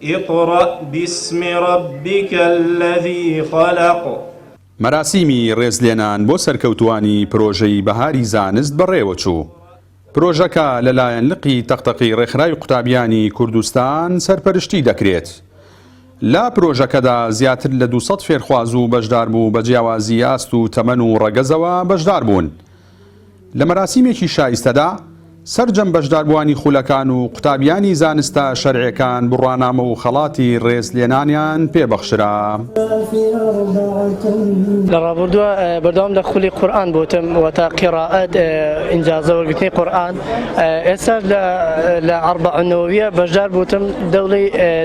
اقرأ باسم ربك الذي خلق. مەراسیمی ڕێزلێنان بۆ سەرکەوتوانی پرۆژەی بەهاری زانست بەڕێوەچوو. پرۆژەکە لەلایەن لقی تەقتەقی ڕێکخراوی قوتابیانی کوردستان سەرپەرشتی دەکرێت. لا پرۆژەکەدا زیاتر لە 200 فێرخواز و بەشدار بوو بە جیاوازی ئاست و تەمەن و ڕەگەزەوە بەشدار بوون. لە مەراسیمێکی شایستەدا سەرجەم بەشداربووانی خولەکان و قوتابیانی زانستە شەرعیەکان بڕوانامە و خەڵاتی ڕێزلێنانیان پێبەخشرا. لە ڕابردووە بەردەوام لە خولی قورئان بوتم و تا قیراءەت ئینجازە وەرگرتنی قورئان. ئێستا لە ئەربەعونەوەویە بەشدار بوتم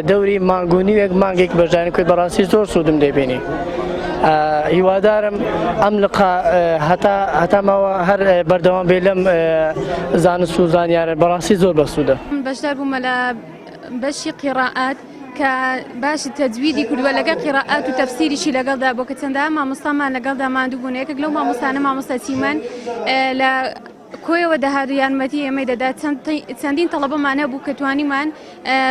دەوری مانگونیوێک مانگێک بەشداری کرد بەڕاستی زۆر سوودم دەبینی. هیوادارم ئەم لقا هەتامەوە هەر بەردەوام بێ لەم زانست و زانیارە بەڕاستی زۆر بەسوودە. بەشدار بوومە لە بەشی قیراءات کە باشی تەجویدی کردووە لەگەڵ قیراءات و تەفسیریشی لەگەڵدا بۆ کە چەندە مامۆستامان لەگەڵدا ماندوو بوون. یەکێک لەو مامۆستانە مامۆستا چیمەن لە کۆیەوە دەهات و یارمەتی ئێمەی دەدات. چەندین تەڵەبەمانە بوو کە توانیمان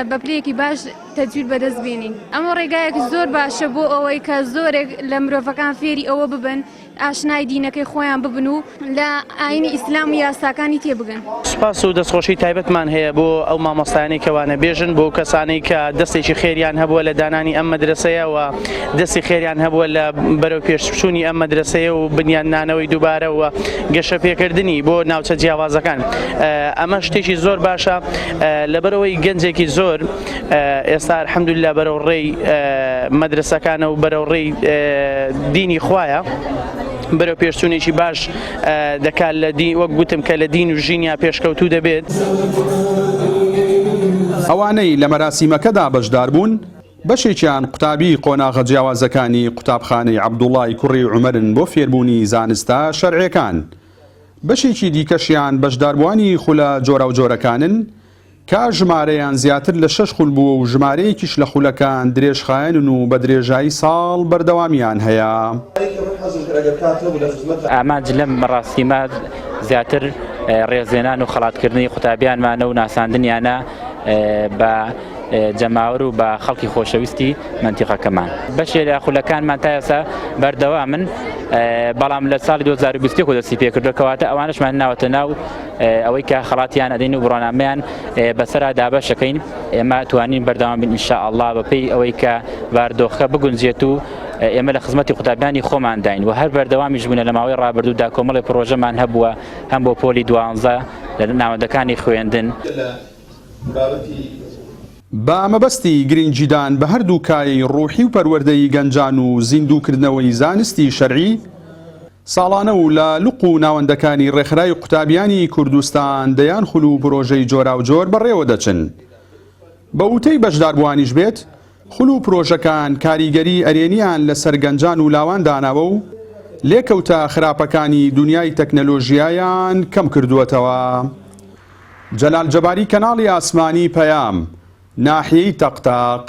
بە پلەیەکی باش تەجوید بەدەست بێنین. ئەمە ڕێگایەک زۆر باشە بۆ ئەوەی کە زۆرێک لە مرۆڤەکان فێری ئەوە ببن ئاشنای دینەکەی خۆیان ببن و لە ئاینی ئیسلام و یاساکانی تێبگەن. سوپاس و دەستخۆشی تایبەتمان هەیە بۆ ئەو مامۆستایانی کەوانە بێژن بۆ کەسانی کە دەستێکی خێریان هەبووە لە دانانی ئەم مەدرسەیە و دەستی خێریان هەبووە لە بەرەو پێشچوونی ئەم مەدرسەیە و بنیاننانەوەی دووبارە و گەشە پێکردنی بۆ ناوچە جیاوازەکان. ئەمە شتێکی زۆر باشە لەبەرەوەی گەنجێکی زۆر ئێستا الحەمدولله بەرەو ڕێی مەدرسەکانە و بەرەو ڕێی دینی خوایە بەرەو پێشچوونێکی باش دەکات لە دین وەک گوتم کە لە دین و ژینیا پێشکەوتوو دەبێت. ئەوانەی لە مەراسیمەکەدا بەشدار بوون بەشێکیان قوتابی قۆناغە جیاوازەکانی قوتابخانەی عەبدوڵڵای کوڕی عومەرن بۆ فێربوونی زانستە شەرعیەکان. بەشێکی دیکەشیان بەشداربووانی خولە جۆرە و جۆرەکانن کە ژمارەیان زیاتر لە 6 خول بووە و ژمارەیەکیش لە خولەکان درێژخایەنن و بە درێژایی ساڵ بەردەوامیان هەیە. ئامانج لەم مەراسیمە زیاتر ڕێزێنان و خەڵاتکردنی قوتابیانمانە و ناساندنیانە بە جەماوەر و بە خەڵکی خۆشەویستی مەنتیقەکەمان. بەشێ لە خولەکانمان تا ئێستا بەردەوامن، بەڵام لە ساڵی 2020 دەستی پێکردووە کەواتە ئەوانشمان ناوەتە ناو ئەوەی کە خەڵاتیان ئەدەین و بڕۆنامەیان بەسەرا دابەشەکەین. ئێمە توانین بەردەوام بین ئینشاءالله بەپێی ئەوەی کە باردۆخەکە بگونجێت و ئێمە لە خزمەتی قوتابیانی خۆمان داین و هەر بەردەوامیش بوونە لە ماوەی ڕابردوودا کۆمەڵی پرۆژەمان هەبووە هەم بۆ پۆلی 12 لە ناوەندەکانی خوێندن. بە مەبەستی گرنگجیدان بە هەردوو کایەی ڕوحی و پەروەردەی گەنجان و زیندووکردنەوەی زانستی شەرعی ساڵانە و لە لوق و ناوەندەکانی ڕێکخراوی قوتابیانی کوردستان دەیان خول و پرۆژەی جۆرا و جۆر بەڕێوە دەچن. بە وتەی بەشداربووانیش بێت خول و پرۆژەکان کاریگەری ئەرێنیان لەسەر گەنجان و لاوان داناوە و لێکەوتە خراپەکانی دنیای تەکنەلۆژیایان کەم کردووەتەوە. جەلال جەباری، کەناڵی ئاسمانی پەیام، ناحیەی تەقتاق.